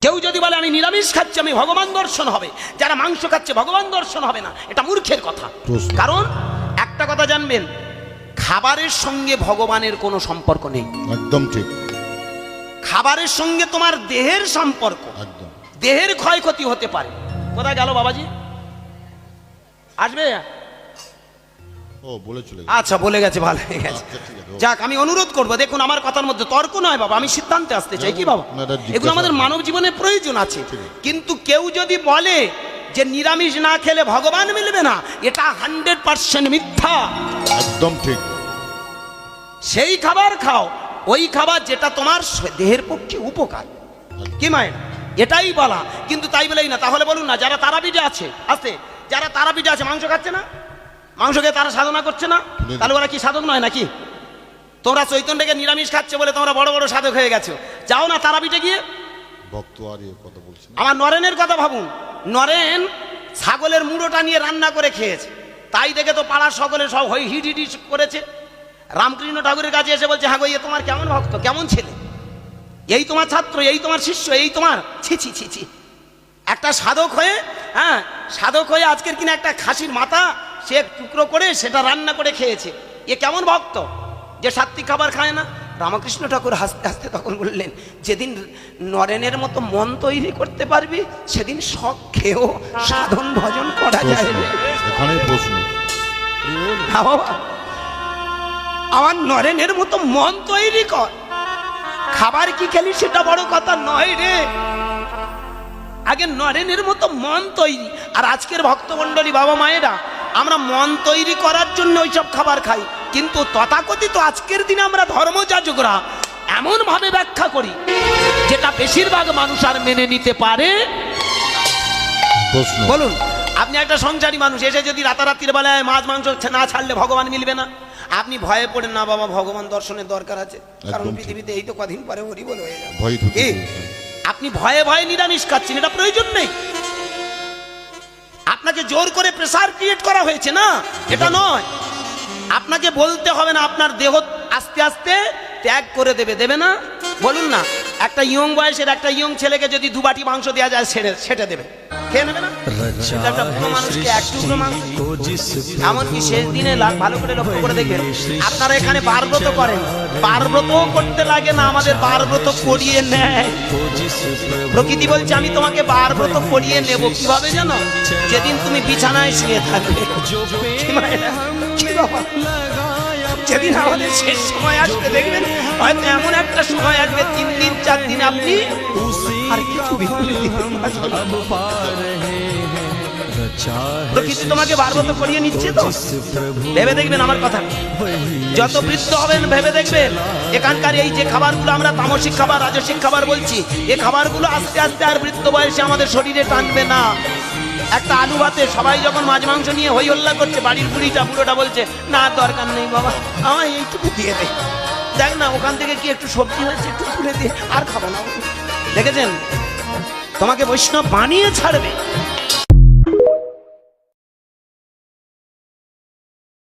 কেউ যদি বলে আমি নিরামিষ খাচ্ছি আমি ভগবান দর্শন হবে, যারা মাংস খাচ্ছে ভগবান দর্শন হবে না, এটা মূর্খের কথা। কারণ একটা কথা জানবেন, খাবারের সঙ্গে ভগবানের কোনো সম্পর্ক নেই। একদম ঠিক। খাবারের সঙ্গে তোমার দেহের সম্পর্ক, একদম। দেহের ক্ষয়ক্ষতি হতে পারে। কোথায় গেল বাবাজি? আসবে? ও বলে চলে গেল। আচ্ছা বলে গেছে, ভালো হয়ে গেছে। যাক, আমি অনুরোধ করবো, দেখুন আমার কথার মধ্যে তর্ক নয় বাবা, আমি সিদ্ধান্তে আসতে চাই। কি বাবা, এগুলো আমাদের মানব জীবনে প্রয়োজন আছে। কিন্তু কেউ যদি বলে যে নিরামিষ না খেলে ভগবান মিলবে না, এটা 100% মিথ্যা। একদম ঠিক। সেই খাবার খাও, ওই খাবার যেটা তোমার দেহের পক্ষে উপকার। কি মায়ের এটাই বলা, কিন্তু তাই বলেই না। তাহলে বলুন না, যারা তারাপীঠে আছে, যারা তারাপীঠে আছে মাংস খাচ্ছে না, মাংস খেয়ে তারা সাধনা করছে না, তাহলে ওরা কি সাধক নয় নাকি? তোমরা চৈতন্যকে নিরামিষ খাচ্ছে বলে তোমরা বড় বড় সাধক হয়ে গেছো। যাও না তারাপীঠে গিয়ে। ভক্ত আর এই কথা বলছেন। আমার নরেনের কথা ভাবুন, নরেন ছাগলের মুড়োটা নিয়ে রান্না করে খেয়েছে, তাই দেখে তো পাড়ার সকলে সব হিট হিট করেছে। রামকৃষ্ণ ঠাকুরের কাছে এসে বলছে, হ্যাঁ গো, ইয়ে তোমার কেমন ভক্ত, কেমন ছেলে, এই তোমার ছাত্র, এই তোমার শিষ্য, এই তোমার ছি ছি ছি ছি। একটা সাধক হয়ে, হ্যাঁ সাধক হয়ে আজকের কিনা একটা খাসির মাথা সে টুকরো করে সেটা রান্না করে খেয়েছে, এ কেমন ভক্ত যে সাত্বিক খাবার খায় না? রামকৃষ্ণ ঠাকুর হাসতে হাসতে তখন বললেন, যেদিন নরেনের মতো মন তৈরি করতে পারবি সেদিন শখ খেয়েও সাধন ভজন করা যায়। এখানে প্রশ্ন, আমার নরেনের মতো মন তৈরি কর, খাবার কি খেলি সেটা বড় কথা নয় রে, আগে নরেনের মতো মন তৈরি। আর আজকের ভক্তমণ্ডলী বাবা মায়েরা, আমরা মন তৈরি করার জন্য ওইসব খাবার খাই, কিন্তু তথাকথিত আজকের দিনে আমরা ধর্মযাজকরা এমন ভাবে ব্যাখ্যা করি যেটা বেশিরভাগ মানুষ আর মেনে নিতে পারে। বলুন, আপনি একটা সংসারী মানুষ এসে যদি রাতারাতির বেলায় মাছ মাংস না ছাড়লে ভগবান মিলবে না, আপনি ভয়ে পড়েন না বাবা, ভগবান দর্শনের দরকার আছে, কারণ পৃথিবীতে এই তো কদিন পরে হরি বল হয়ে যাবে। আপনি ভয়ে ভয়ে নিরামিষ খাচ্ছেন, এটা প্রয়োজন নেই। আপনাকে জোর করে প্রেসার ক্রিয়েট করা হয়েছে না, এটা নয়। আপনাকে বলতে হবে না, আপনার দেহ আস্তে আস্তে ত্যাগ করে দেবে, দেবে না? বলুন না, একটা ইয়ং বয়সের একটা ইয়ং ছেলেকে যদি 2 বাটি মাংস দেওয়া যায়, সেটা দেবে, খেয়ে নেবে না? মানুষকে এক টুকরো মাংস, এমনকি শেষ দিনে ভালো করে লক্ষ্য করে দেখবেন, আপনারা এখানে বারব্রত করেন, বারব্রত করতে লাগে না, আমাদের বারব্রত করিয়ে নেয়। প্রকৃতি বলছে আমি তোমাকে বারব্রত করিয়ে নেব, কিভাবে জানো? যেদিন তুমি বিছানায় শুয়ে থাকবে। যেদিন আমাদের শেষ সময় আসবে, দেখবেন হয়তো এমন একটা সময় আসবে 3 দিন 4 দিন আপনি আর কিছু প্রকৃতি তোমাকে বারবত করিয়ে নিচ্ছে। তো ভেবে দেখবেন আমার কথা, যত বৃদ্ধ হবেন ভেবে দেখবেন এখানকার এই যে খাবারগুলো আমরা তামসিক খাবার, রাজসিক খাবার বলছি, এই খাবারগুলো আস্তে আস্তে আর বৃদ্ধ বয়সে আমাদের শরীরে টানবে না। একটা আলু ভাতে সবাই যখন মাছ মাংস নিয়ে হই হল্লা করছে, বাড়ির বুড়োটা বলছে, না দরকার নেই বাবা, আমার এইটুকু দিয়ে দেয়, দেখ না ওখান থেকে কি একটু সবজি হয়েছে, একটু তুলে দিয়ে, আর খাবো না। দেখেছেন, তোমাকে বৈষ্ণব বানিয়ে ছাড়বে।